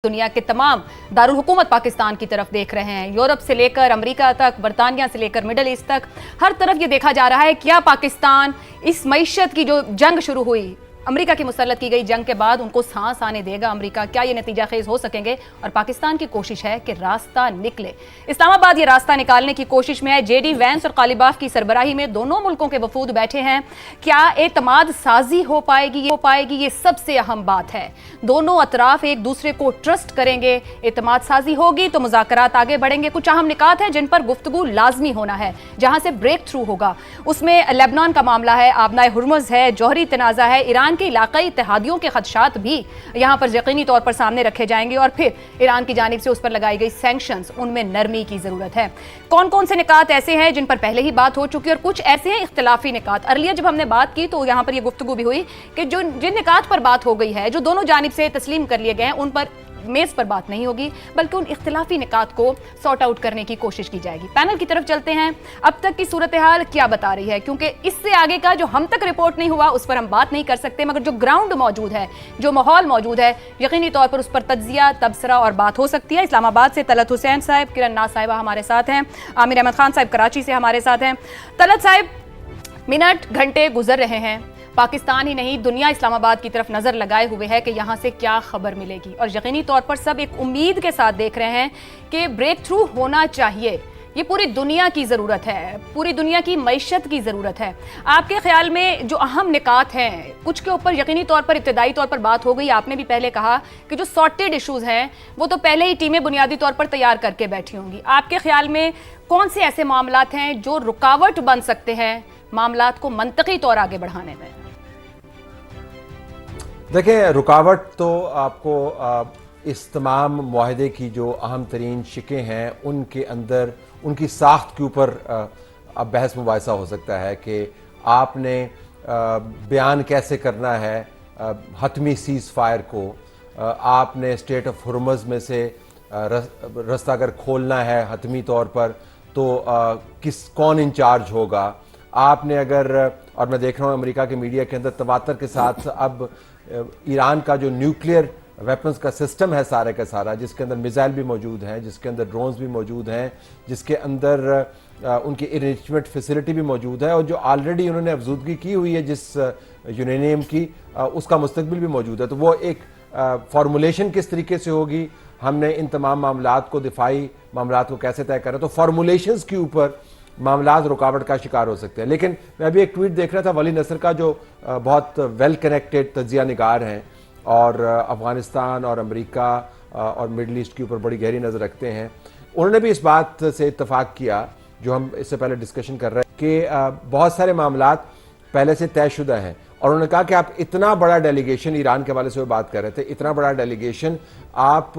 दुनिया के तमाम दारुल हुकूमत पाकिस्तान की तरफ देख रहे हैं। यूरोप से लेकर अमेरिका तक, बरतानिया से लेकर मिडल ईस्ट तक, हर तरफ ये देखा जा रहा है क्या पाकिस्तान इस मईशत की जो जंग शुरू हुई, अमेरिका की मुसल्लत की गई जंग के बाद उनको सांस आने देगा अमेरिका? क्या ये नतीजा खेज हो सकेंगे? और पाकिस्तान की कोशिश है कि रास्ता निकले। इस्लामाबाद ये रास्ता निकालने की कोशिश में है। जेडी वैंस और कालिबाफ की सरबराही में दोनों मुल्कों के वफूद बैठे हैं। क्या एतमाद साजी हो पाएगी? ये सबसे अहम बात है। दोनों अतराफ एक दूसरे को ट्रस्ट करेंगे, एतमाद साजी होगी तो मुज़ाकरात आगे बढ़ेंगे। कुछ अहम निकात हैं जिन पर गुफ्तगू लाजमी होना है, जहां से ब्रेक थ्रू होगा। उसमें लेबनान का मामला है, आबनाए हुर्मुज़ है, जौहरी तनाज़ा है, ईरान के इलाकाई इत्तेहादियों के खदशात भी यहां पर यकीनी तौर पर सामने रखे जाएंगे, और फिर ईरान की जानिब से उस पर लगाई गई सैंक्शंस, उनमें नरमी की जरूरत है। कौन कौन से निकात ऐसे हैं जिन पर पहले ही बात हो चुकी है, और कुछ ऐसे हैं इख्तिलाफी निकात। अर्लियर जब हमने बात की तो यहां पर यह गुफ्तगू भी हुई कि जिन निकात पर बात हो गई है, जो दोनों जानिब से तस्लीम कर लिए गए हैं, उन पर मेज पर बात नहीं होगी, बल्कि उन इख्तिलाफी निकात को सॉर्ट आउट करने की कोशिश की जाएगी। पैनल की तरफ चलते हैं। अब तक की सूरत हाल क्या बता रही है, क्योंकि इससे आगे का जो हम तक रिपोर्ट नहीं हुआ उस पर हम बात नहीं कर सकते, मगर जो ग्राउंड मौजूद है, जो माहौल मौजूद है, यकीनी तौर पर उस पर तज्जिया, तबसरा और बात हो सकती है। इस्लामाबाद से तलत हुसैन साहब, किरण नाज साहिबा हमारे साथ हैं, आमिर अहमद खान साहब कराची से हमारे साथ हैं। तलत साहब, मिनट घंटे गुजर रहे हैं, पाकिस्तान ही नहीं दुनिया इस्लामाबाद की तरफ नज़र लगाए हुए है कि यहाँ से क्या खबर मिलेगी, और यकीनी तौर पर सब एक उम्मीद के साथ देख रहे हैं कि ब्रेक थ्रू होना चाहिए। ये पूरी दुनिया की ज़रूरत है, पूरी दुनिया की मईशत की ज़रूरत है। आपके ख्याल में जो अहम निकात हैं, कुछ के ऊपर यकीनी तौर पर इब्तदाई तौर पर बात हो गई। आपने भी पहले कहा कि जो सॉर्टेड इशूज़ हैं वो तो पहले ही टीमें बुनियादी तौर पर तैयार करके बैठी होंगी। आपके ख्याल में कौन से ऐसे मामलात हैं जो रुकावट बन सकते हैं मामलात को मंतकी तौर आगे बढ़ाने में? देखें, रुकावट तो आपको इस तमाम मुआहदे की जो अहम तरीन शिकें हैं उनके अंदर उनकी साख्त के ऊपर अब बहस मुबाहिसा हो सकता है कि आपने बयान कैसे करना है हतमी सीज़ फायर को, आपने स्टेट ऑफ हुर्मुज़ में से रास्ता अगर खोलना है हतमी तौर पर तो कौन इंचार्ज होगा। आपने अगर, और मैं देख रहा हूँ अमेरिका के मीडिया के अंदर तवातर के साथ अब ईरान का जो न्यूक्लियर वेपन्स का सिस्टम है सारे का सारा, जिसके अंदर मिसाइल भी मौजूद हैं, जिसके अंदर ड्रोन्स भी मौजूद हैं, जिसके अंदर उनकी इनरिचमेंट फैसिलिटी भी मौजूद है, और जो ऑलरेडी उन्होंने अफजूदगी की हुई है जिस यूरेनियम की, उसका मुस्तकबिल भी मौजूद है। तो वो एक फार्मूलेशन किस तरीके से होगी, हमने इन तमाम मामलात को, दिफाई मामलात को कैसे तय करें, तो फार्मूलेशंस के ऊपर मामलात रुकावट का शिकार हो सकते हैं। लेकिन मैं अभी एक ट्वीट देख रहा था वली नसर का, जो बहुत वेल कनेक्टेड तज्जिया निगार हैं और अफ़गानिस्तान और अमेरिका और मिडल ईस्ट के ऊपर बड़ी गहरी नज़र रखते हैं। उन्होंने भी इस बात से इत्तफाक किया जो हम इससे पहले डिस्कशन कर रहे हैं कि बहुत सारे मामलात पहले से तयशुदा हैं, और उन्होंने कहा कि आप इतना बड़ा डेलीगेशन, ईरान के हवाले से वो बात कर रहे थे, इतना बड़ा डेलीगेशन आप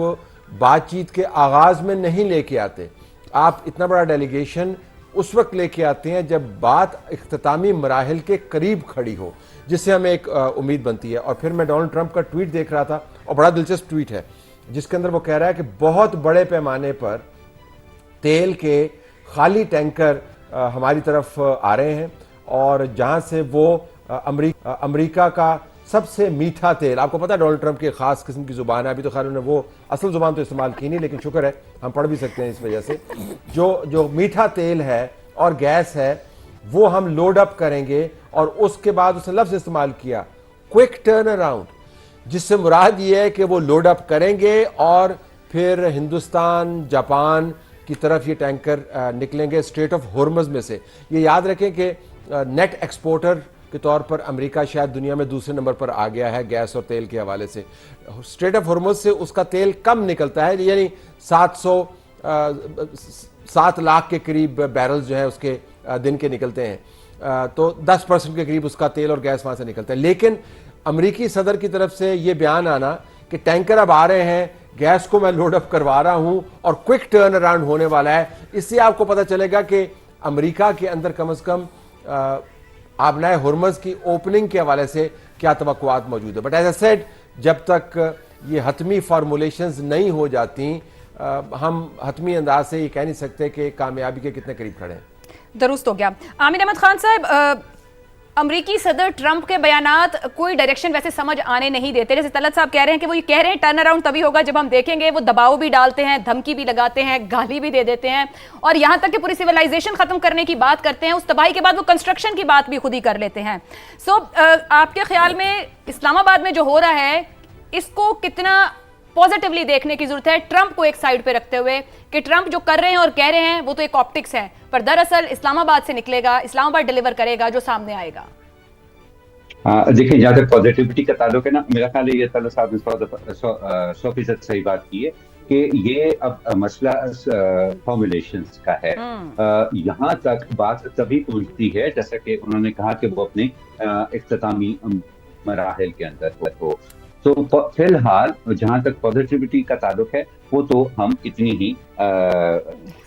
बातचीत के आगाज़ में नहीं लेके आते, आप इतना बड़ा डेलीगेशन उस वक्त लेके आते हैं जब बात इख्तितामी मराहिल के करीब खड़ी हो, जिससे हमें एक उम्मीद बनती है। और फिर मैं डोनाल्ड ट्रंप का ट्वीट देख रहा था, और बड़ा दिलचस्प ट्वीट है जिसके अंदर वो कह रहा है कि बहुत बड़े पैमाने पर तेल के खाली टैंकर हमारी तरफ आ रहे हैं, और जहां से वो अमेरिका का सबसे मीठा तेल, आपको पता है डोनाल्ड ट्रंप की खास किस्म की जुबान है, अभी तो खैर उन्होंने वो असल जुबान तो इस्तेमाल की नहीं, लेकिन शुक्र है हम पढ़ भी सकते हैं इस वजह से, जो मीठा तेल है और गैस है वो हम लोड अप करेंगे, और उसके बाद उसने लफ्ज इस्तेमाल किया क्विक टर्न अराउंड, जिससे मुराद ये है कि वो लोड अप करेंगे और फिर हिंदुस्तान, जापान की तरफ ये टैंकर निकलेंगे स्ट्रेट ऑफ हुर्मुज़ में से। ये याद रखें कि नेट एक्सपोर्टर के तौर पर अमेरिका शायद दुनिया में दूसरे नंबर पर आ गया है गैस और तेल के हवाले से। स्ट्रेट ऑफ हुर्मुज़ से उसका तेल कम निकलता है, यानी 7 लाख के करीब बैरल्स जो है उसके दिन के निकलते हैं, तो 10% के करीब उसका तेल और गैस वहां से निकलता है। लेकिन अमेरिकी सदर की तरफ से ये बयान आना कि टैंकर अब आ रहे हैं, गैस को मैं लोड अप करवा रहा हूं और क्विक टर्न अराउंड होने वाला है, इससे आपको पता चलेगा कि अमेरिका के अंदर कम से कम आबनाए हुर्मुज़ की ओपनिंग के हवाले से क्या तवक्कुआत मौजूद है। बट एज आई सेड, जब तक ये हतमी फार्मूलेशंस नहीं हो जाती, हम हतमी अंदाज से ये कह नहीं सकते कि कामयाबी के कितने करीब खड़े हैं। दुरुस्त हो गया। आमिर अहमद खान साहब, अमरीकी सदर ट्रंप के बयानात कोई डायरेक्शन वैसे समझ आने नहीं देते। जैसे तलत साहब कह रहे हैं कि वो ये कह रहे हैं टर्न अराउंड तभी होगा जब हम देखेंगे, वो दबाव भी डालते हैं, धमकी भी लगाते हैं, गाली भी दे देते हैं, और यहां तक कि पूरी सिविलाइजेशन खत्म करने की बात करते हैं। उस तबाही के बाद वो कंस्ट्रक्शन की बात भी खुद ही कर लेते हैं। आपके ख्याल में इस्लामाबाद में जो हो रहा है इसको कितना पॉजिटिवली देखने की जरूरत है, ट्रंप को एक साइड पे रखते हुए कि ट्रंप जो कर रहे हैं और कह रहे हैं वो तो एक ऑप्टिक्स है, पर दरअसल इस्लामाबाद से निकलेगा, इस्लामाबाद डिलीवर करेगा जो सामने आएगा? देखिए, जहाँ तक पॉजिटिविटी का ताल्लुक है ना, मेरा ख्याल है ये तल्ला साहब ने 100% सही बात की है कि ये अब मसला फॉर्मुलेशंस का है। यहाँ तक बात तभी पहुँचती है जैसा कि उन्होंने कहा कि वो अपने इख्तितामी मराहिल के अंदर हो। तो फिलहाल जहाँ तक पॉजिटिविटी का ताल्लुक है वो तो हम इतनी ही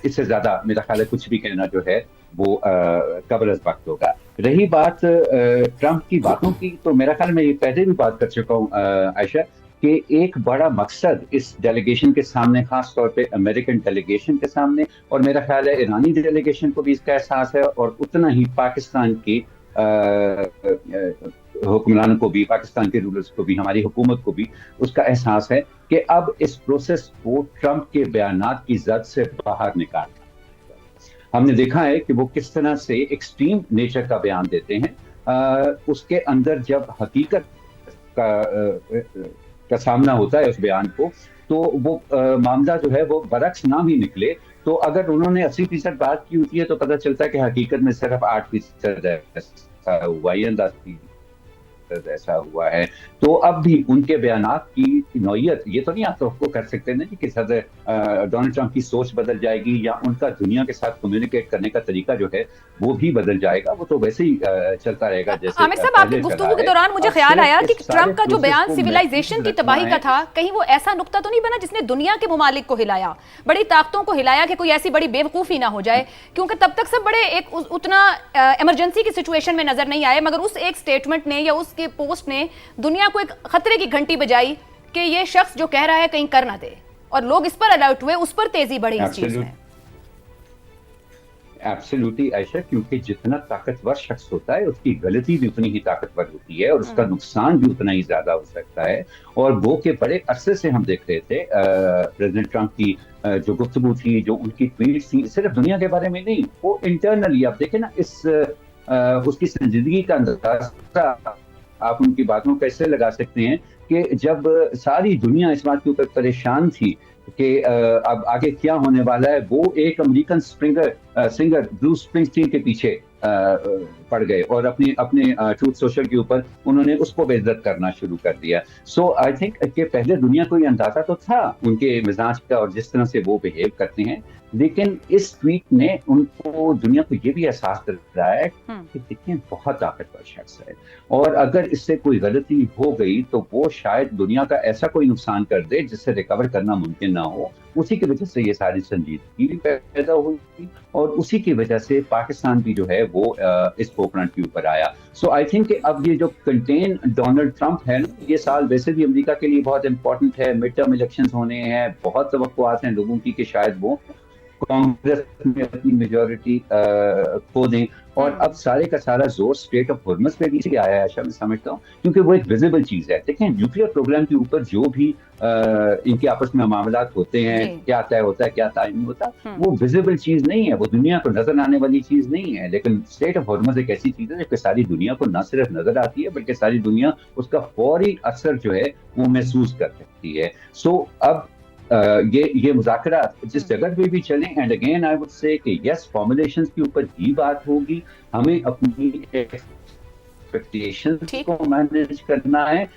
इससे ज्यादा मेरा ख्याल है कुछ भी कहना जो है वो कब्ल अज़ वक्त होगा। रही बात ट्रंप की बातों की, तो मेरा ख्याल में ये पहले भी बात कर चुका हूँ आयशा, कि एक बड़ा मकसद इस डेलीगेशन के सामने, खास तौर पे अमेरिकन डेलीगेशन के सामने, और मेरा ख्याल है ईरानी डेलीगेशन को भी इसका एहसास है, और उतना ही पाकिस्तान की हुक्मरानों को भी, पाकिस्तान के रूलर्स को भी, हमारी हुकूमत को भी उसका एहसास है कि अब इस प्रोसेस को ट्रंप के बयानात की जद से बाहर निकालना। हमने देखा है कि वो किस तरह से एक्सट्रीम नेचर का बयान देते हैं। उसके अंदर जब हकीकत का सामना होता है उस बयान को, तो वो मामला जो है वो बरक्स ना भी निकले, तो अगर उन्होंने 80% बात की होती है तो पता चलता है कि हकीकत में सिर्फ 8% ऐसा हुआ, या 10% ऐसा हुआ है। तो अब भी उनके बयानात की नौयत, ये तो नहीं आप तो कर सकते ना कि सदर डोनाल्ड ट्रंप की सोच बदल जाएगी या उनका दुनिया के साथ कम्युनिकेट करने का तरीका जो है वो भी बदल जाएगा। वो तो वैसे ही चलता रहेगा। जैसे आमिर साहब, आपकी गुफ्तगू के दौरान मुझे ख्याल आया कि ट्रंप का जो बयान सिविलाइजेशन की तबाही का था, कहीं वो ऐसा नुक्ता तो नहीं बना जिसने दुनिया के मुमालिक को हिलाया, बड़ी ताकतों को हिलाया, कि कोई ऐसी बड़ी बेवकूफी ना हो जाए, क्योंकि तब तक सब बड़े एक उतना इमरजेंसी की सिचुएशन में नजर नहीं आए, मगर उस एक स्टेटमेंट ने या उसके पोस्ट ने दुनिया को एक खतरे की घंटी बजाई कि ये शख्स जो कह रहा है कहीं कर ना दे, और लोग इस पर अलर्ट हुए, उस पर तेजी बढ़ी इस चीज में। एब्सोल्युटली आयशा, क्योंकि जितना ताकतवर शख्स होता है उसकी गलती भी उतनी ही ताकतवर होती है और उसका नुकसान भी उतना ही ज्यादा हो सकता है। और वो के बड़े अरसे से हम देख रहे थे प्रेसिडेंट ट्रंप की जो गुफ्तगू थी, जो उनकी ट्वीट थी, सिर्फ दुनिया के बारे में नहीं, वो इंटरनली आप देखें ना, इस उसकी संजीदगी का अंदाजा आप उनकी बातों कैसे लगा सकते हैं कि जब सारी दुनिया इस बात के ऊपर परेशान थी कि अब आगे क्या होने वाला है, वो एक अमेरिकन सिंगर ब्रूस स्प्रिंगस्टीन के पीछे पड़ गए और अपने ट्रूथ सोशल के ऊपर उन्होंने उसको बेइज्जत करना शुरू कर दिया। सो आई थिंक कि पहले दुनिया को ये अंदाजा तो था उनके मिजाज का और जिस तरह से वो बिहेव करते हैं, लेकिन इस ट्वीट ने उनको, दुनिया को ये भी एहसास दिलाया कि कितने बहुत ताकतवर शख्स है, और अगर इससे कोई गलती हो गई तो वो शायद दुनिया का ऐसा कोई नुकसान कर दे जिससे रिकवर करना मुमकिन ना हो। उसी की वजह से ये सारी संजीदगी भी पैदा हुई और उसी की वजह से पाकिस्तान भी जो है वो इस पोखरण के ऊपर आया। सो आई थिंक अब ये जो कंटेन डोनाल्ड ट्रंप है, ये साल वैसे भी अमेरिका के लिए बहुत इंपॉर्टेंट है, मिड टर्म इलेक्शंस होने हैं, बहुत तवक्कुआत हैं लोगों की कि शायद वो कांग्रेस में अपनी मेजॉरिटी खो दें, और अब सारे का सारा जोर स्टेट ऑफ हॉर्मस पे भी आया है, मैं समझता हूँ, क्योंकि वो एक विजिबल चीज है। देखें, न्यूक्लियर प्रोग्राम के ऊपर जो भी इनके आपस में मामलात होते हैं, क्या तय होता है क्या तय नहीं होता, वो विजिबल चीज नहीं है, वो दुनिया को नजर आने वाली चीज नहीं है। लेकिन स्टेट ऑफ हॉर्मस एक ऐसी चीज है जो सारी दुनिया को न सिर्फ नजर आती है बल्कि सारी दुनिया उसका फौरी असर जो है वो महसूस कर सकती है। सो अब ये मुज़ाकरा जिस जगह पे भी चले, and again I would say कि यस, फॉर्मुलेशंस के ऊपर ही बात होगी, हमें अपनी एक्सपेक्टेशंस को मैनेज करना है